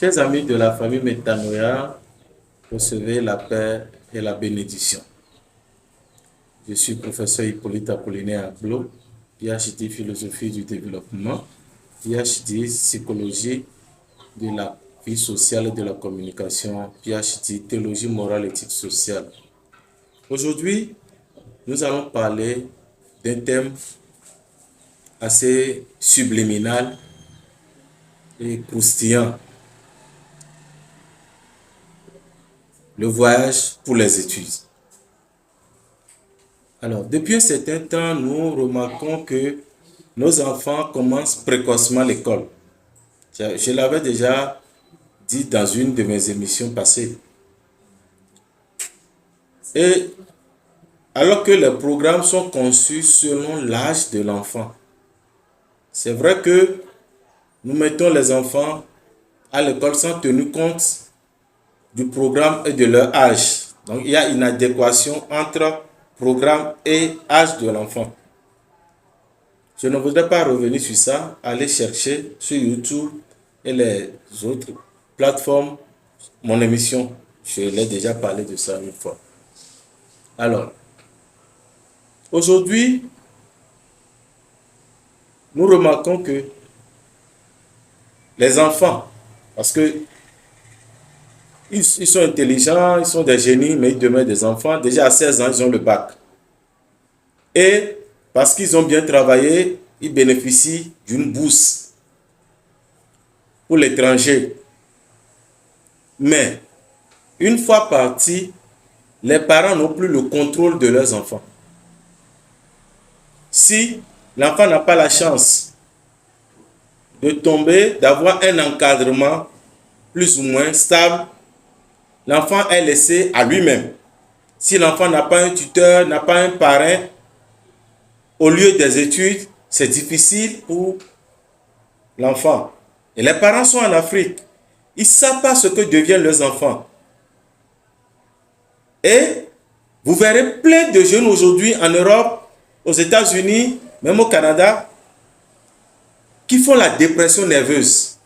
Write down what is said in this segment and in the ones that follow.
Chers amis de la famille Métanoïa, recevez la paix et la bénédiction. Je suis professeur Hippolyte Apollinaire Aglo, PhD philosophie du développement, PhD psychologie de la vie sociale et de la communication, PhD théologie morale et éthique sociale. Aujourd'hui, nous allons parler d'un thème assez subliminal et croustillant. Le voyage pour les études. Alors, depuis un certain temps, nous remarquons que nos enfants commencent précocement l'école. Je l'avais déjà dit dans une de mes émissions passées. Et alors que les programmes sont conçus selon l'âge de l'enfant, c'est vrai que nous mettons les enfants à l'école sans tenir compte du programme et de leur âge. Donc, il y a une adéquation entre programme et âge de l'enfant. Je ne voudrais pas revenir sur ça. Allez chercher sur YouTube et les autres plateformes mon émission. Je l'ai déjà parlé de ça une fois. Alors, aujourd'hui, nous remarquons que les enfants, parce que ils sont intelligents, ils sont des génies, mais ils demeurent des enfants. Déjà à 16 ans, ils ont le bac. Et parce qu'ils ont bien travaillé, ils bénéficient d'une bourse pour l'étranger. Mais une fois partis, les parents n'ont plus le contrôle de leurs enfants. Si l'enfant n'a pas la chance de tomber, d'avoir un encadrement plus ou moins stable, l'enfant est laissé à lui-même. Si l'enfant n'a pas un tuteur, n'a pas un parrain, au lieu des études, c'est difficile pour l'enfant. Et les parents sont en Afrique. Ils ne savent pas ce que deviennent leurs enfants. Et vous verrez plein de jeunes aujourd'hui en Europe, aux États-Unis, même au Canada, qui font la dépression nerveuse.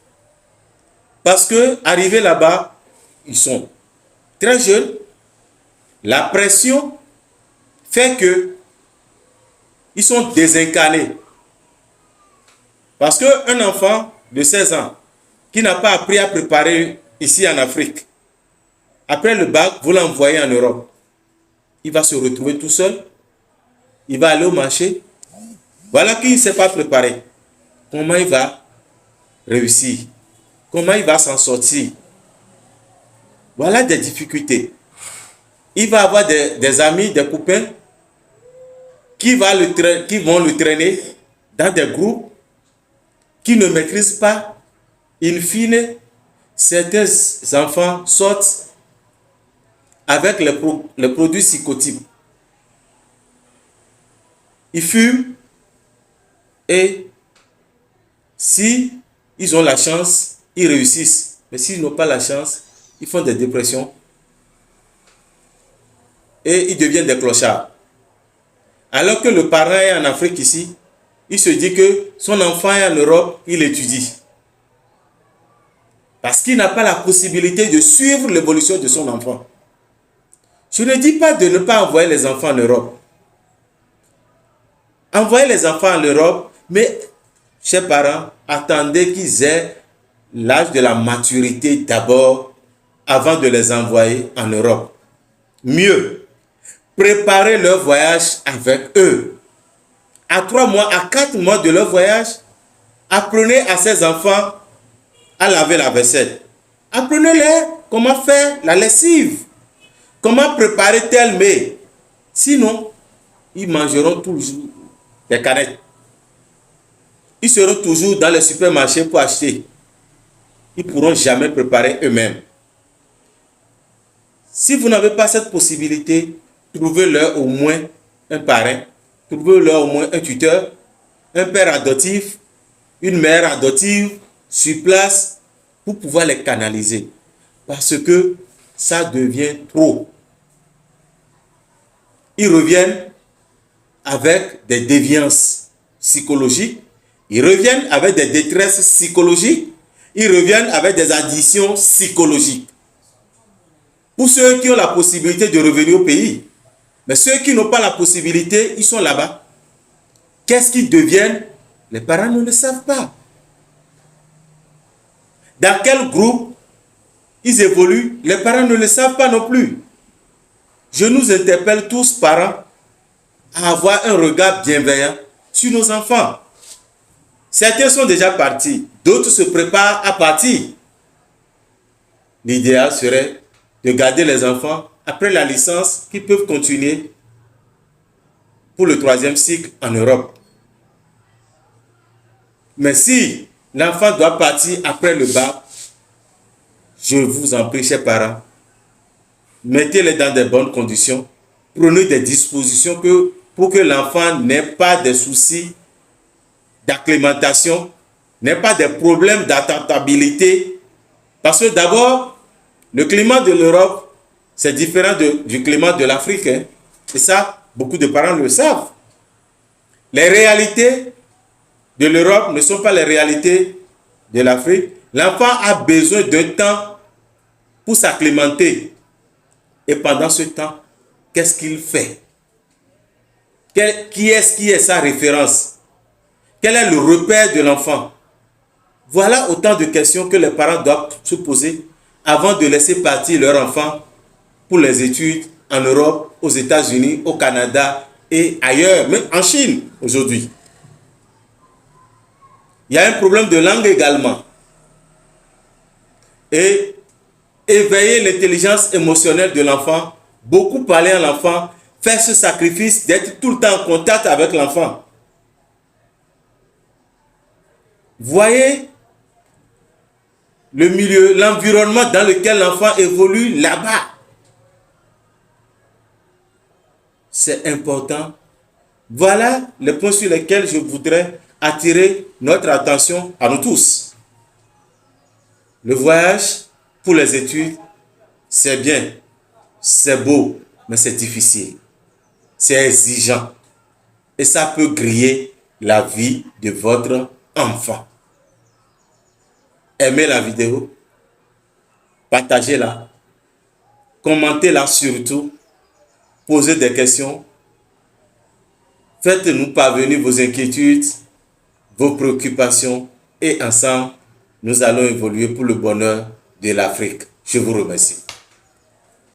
Parce que arrivés là-bas, ils sont très jeunes. La pression fait que ils sont désincarnés. Parce qu'un enfant de 16 ans qui n'a pas appris à préparer ici en Afrique, après le bac, vous l'envoyez en Europe. Il va se retrouver tout seul. Il va aller au marché. Voilà qu'il ne s'est pas préparé. Comment il va réussir? Comment il va s'en sortir? Voilà des difficultés. Il va avoir des amis, des copains qui vont le traîner dans des groupes qui ne maîtrisent pas. In fine, certains enfants sortent avec les produits psychotiques. Ils fument et si ils ont la chance, ils réussissent. Mais s'ils n'ont pas la chance, ils font des dépressions et ils deviennent des clochards. Alors que le parent est en Afrique ici, il se dit que son enfant est en Europe, il étudie. Parce qu'il n'a pas la possibilité de suivre l'évolution de son enfant. Je ne dis pas de ne pas envoyer les enfants en Europe. Envoyez les enfants en Europe, mais, chers parents, attendez qu'ils aient l'âge de la maturité d'abord, avant de les envoyer en Europe. Mieux, préparez leur voyage avec eux. À 3 mois, à 4 mois de leur voyage, apprenez à ces enfants à laver la vaisselle. Apprenez-les comment faire la lessive. Comment préparer tel mets. Sinon, ils mangeront toujours des canettes. Ils seront toujours dans les supermarchés pour acheter. Ils ne pourront jamais préparer eux-mêmes. Si vous n'avez pas cette possibilité, trouvez-leur au moins un parrain, trouvez-leur au moins un tuteur, un père adoptif, une mère adoptive sur place pour pouvoir les canaliser. Parce que ça devient trop. Ils reviennent avec des déviances psychologiques, ils reviennent avec des détresses psychologiques, ils reviennent avec des additions psychologiques. Pour ceux qui ont la possibilité de revenir au pays. Mais ceux qui n'ont pas la possibilité, ils sont là-bas. Qu'est-ce qu'ils deviennent? Les parents ne le savent pas. Dans quel groupe ils évoluent? Les parents ne le savent pas non plus. Je nous interpelle tous, parents, à avoir un regard bienveillant sur nos enfants. Certains sont déjà partis, d'autres se préparent à partir. L'idéal serait de garder les enfants après la licence qui peuvent continuer pour le 3e cycle en Europe. Mais si l'enfant doit partir après le bac, je vous en prie, chers parents, mettez-les dans de bonnes conditions, prenez des dispositions pour que l'enfant n'ait pas de soucis d'acclimatation, n'ait pas de problèmes d'adaptabilité. Parce que d'abord, le climat de l'Europe, c'est différent du climat de l'Afrique. Hein. Et ça, beaucoup de parents le savent. Les réalités de l'Europe ne sont pas les réalités de l'Afrique. L'enfant a besoin d'un temps pour s'acclimater. Et pendant ce temps, qu'est-ce qu'il fait? Qui est sa référence? Quel est le repère de l'enfant? Voilà autant de questions que les parents doivent se poser avant de laisser partir leur enfant pour les études en Europe, aux États-Unis, au Canada et ailleurs, même en Chine aujourd'hui. Il y a un problème de langue également. Et éveiller l'intelligence émotionnelle de l'enfant, beaucoup parler à l'enfant, faire ce sacrifice d'être tout le temps en contact avec l'enfant. Voyez le milieu, l'environnement dans lequel l'enfant évolue là-bas. C'est important. Voilà les points sur lesquels je voudrais attirer notre attention à nous tous. Le voyage pour les études, c'est bien, c'est beau, mais c'est difficile. C'est exigeant. Et ça peut griller la vie de votre enfant. Aimez la vidéo, partagez-la, commentez-la surtout, posez des questions, faites-nous parvenir vos inquiétudes, vos préoccupations et ensemble, nous allons évoluer pour le bonheur de l'Afrique. Je vous remercie.